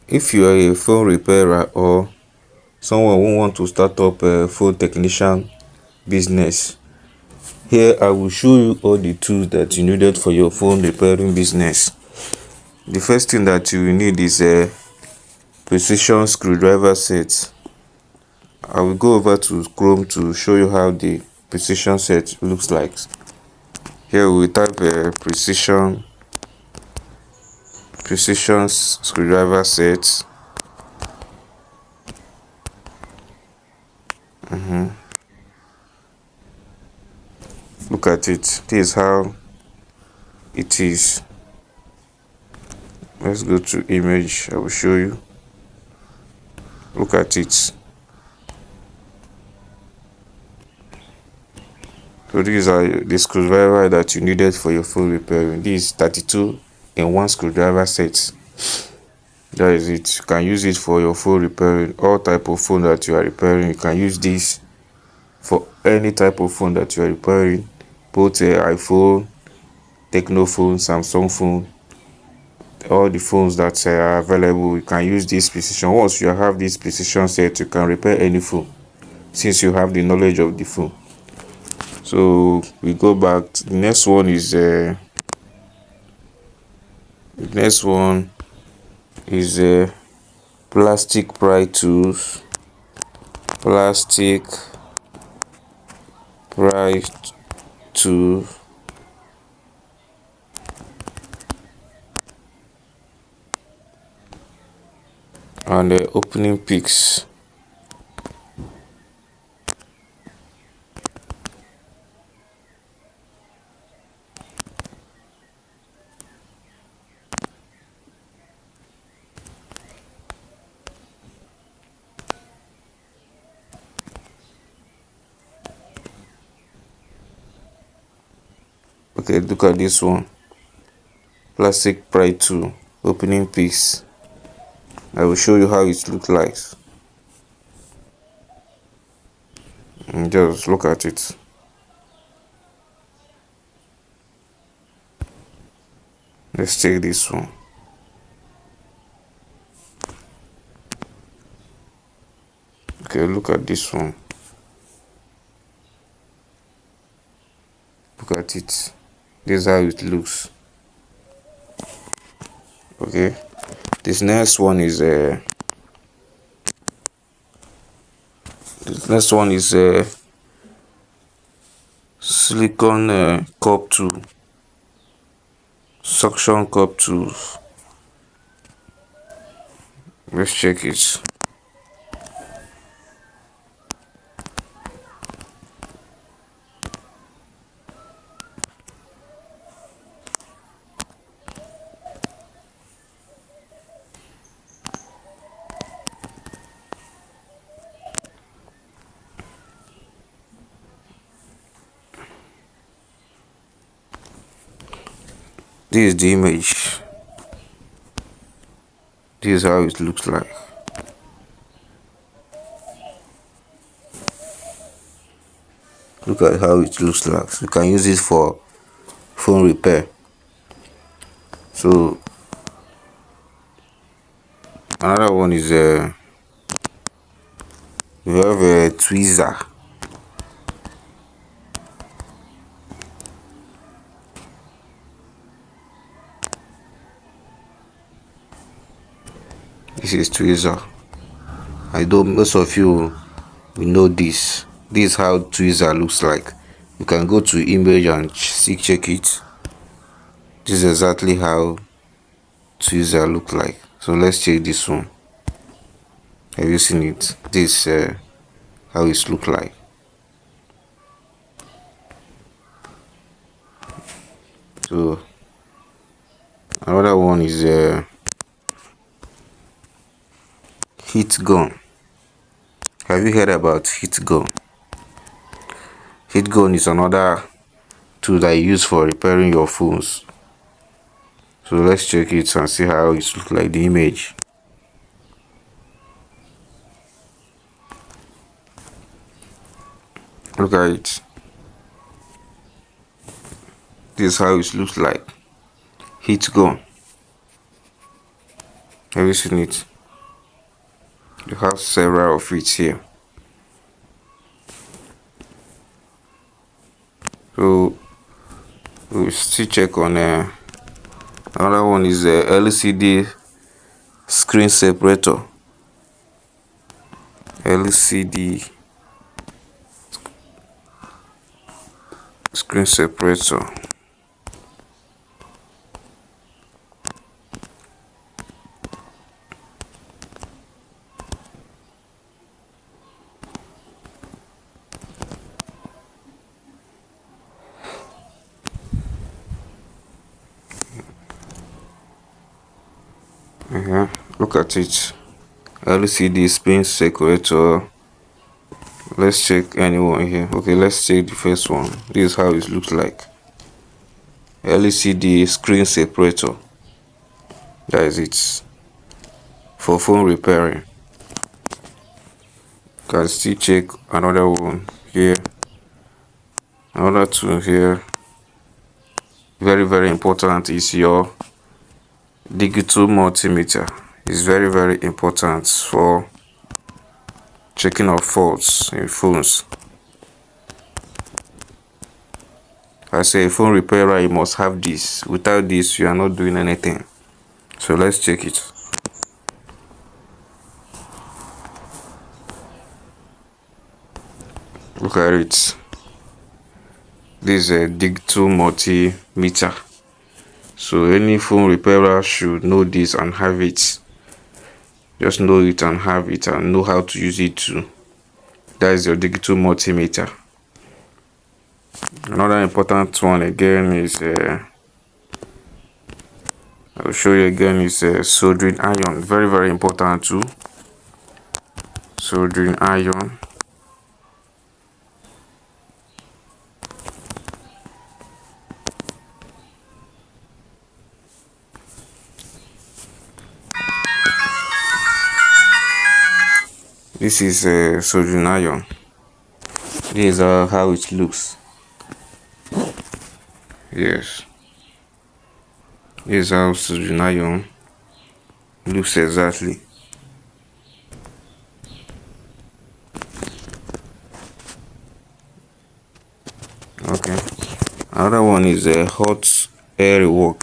If you are a phone repairer or someone who want to start up a phone technician business, here I will show you all the tools that you needed for your phone repairing business. The first thing that you will need is a precision screwdriver set. I will go over to Chrome to show you how the precision set looks like. Here we type a precision screwdriver set. Look at it. This is how it is. Let's go to image. I will show you. Look at it. So these are the screwdriver that you needed for your phone repairing. This is 32 in one screwdriver set. That is it. You can use it for your phone repairing. All type of phone that you are repairing, you can use this for any type of phone that you are repairing. Both iPhone, Techno phone, Samsung phone, all the phones that are available, you can use this precision. Once you have this precision set, you can repair any phone since you have the knowledge of the phone. So we go back. The next one is plastic pry tools. Plastic pry tool. And opening picks. Okay, look at this one. Plastic pry tool, opening picks. I will show you how it looks like. And just look at it. Let's take this one. Okay, look at this one. Look at it. This is how it looks. Okay, this next one is a silicone cup tool, suction cup tools. Let's check it. This is the image. This is how it looks like. Look at how it looks like. You can use it for phone repair. So another one is we have a tweezer. This is tweezer. I know most of you will know this. This is how tweezer looks like. You can go to image and check it. This is exactly how tweezer look like. So let's check this one. Have you seen it? This how it look like. So another one is heat gun. Have you heard about heat gun? Heat gun is another tool that you use for repairing your phones. So let's check it and see how it looks like, the image. Look at it. This is how it looks like. Heat gun. Have you seen it? You have several of it here. So we'll still check on another one is the LCD screen separator. LCD screen separator. Look at it. LCD screen separator. Let's check anyone here. Okay, let's check the first one. This is how it looks like. LCD screen separator. That is it. For phone repairing. Can still check another one here. Another two here. Very important is your digital multimeter. It's very important for checking of faults in phones. I say a phone repairer, you must have this. Without this, you are not doing anything. So let's check it. Look at it. This is a digital multimeter. So any phone repairer should know this and have it. Just know it and have it and know how to use it too. That is your digital multimeter. Another important one again is I'll show you again is soldering iron. Very important too. Soldering iron. This is soldering iron. This is how it looks. Yes. This is how soldering iron looks exactly. Okay. Another one is a hot air rework.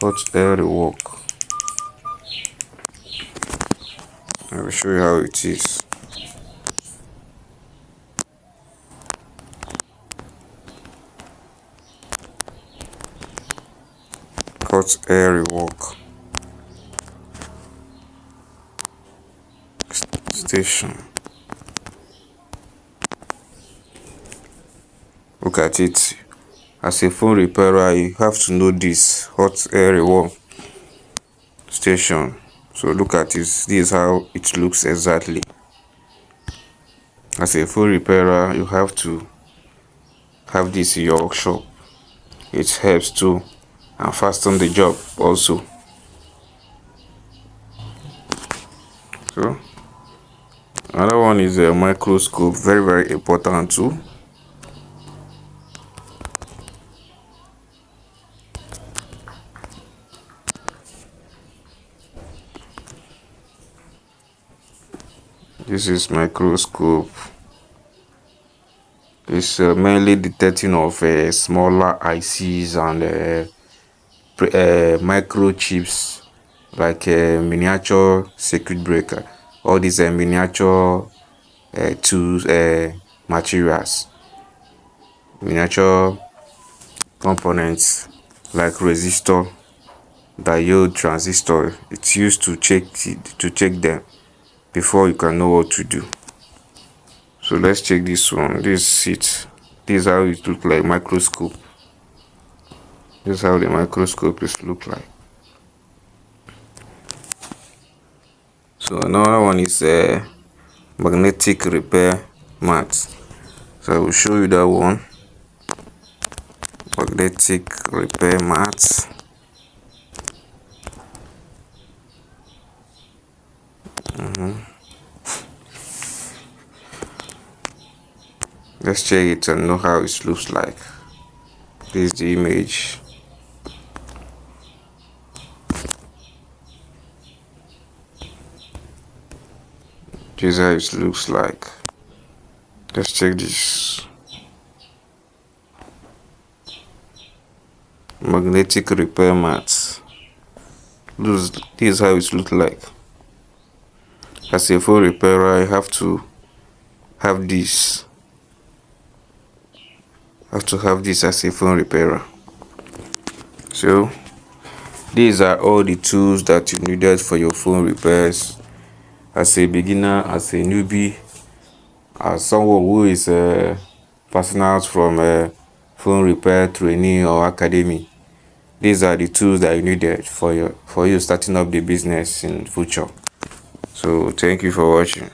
Hot air rework. I will show you how it is. Hot air rework station. Look at it. As a phone repairer, you have to know this hot air rework station. So look at this. This is how it looks exactly. As a phone repairer, you have to have this in your workshop. It helps to and fasten the job also. So another one is a microscope. Very important too. This is microscope. It's mainly detecting of smaller ICs and microchips like miniature circuit breaker. All these miniature tools, materials, miniature components like resistor, diode, transistor. It's used to check them before you can know what to do. So let's check this one. This is how it looks like microscope. This is how the microscope is look like. So another one is a magnetic repair mat. So I will show you that one. Magnetic repair mat. Let's check it and know how it looks like. This is the image. Here's how it looks like. Let's check this. Magnetic repair mat. This is how it looks like. As a phone repairer, I have to have this. As a phone repairer. So these are all the tools that you needed for your phone repairs. As a beginner, as a newbie, as someone who is passing out from a phone repair training or academy, these are the tools that you needed for you starting up the business in future. So thank you for watching.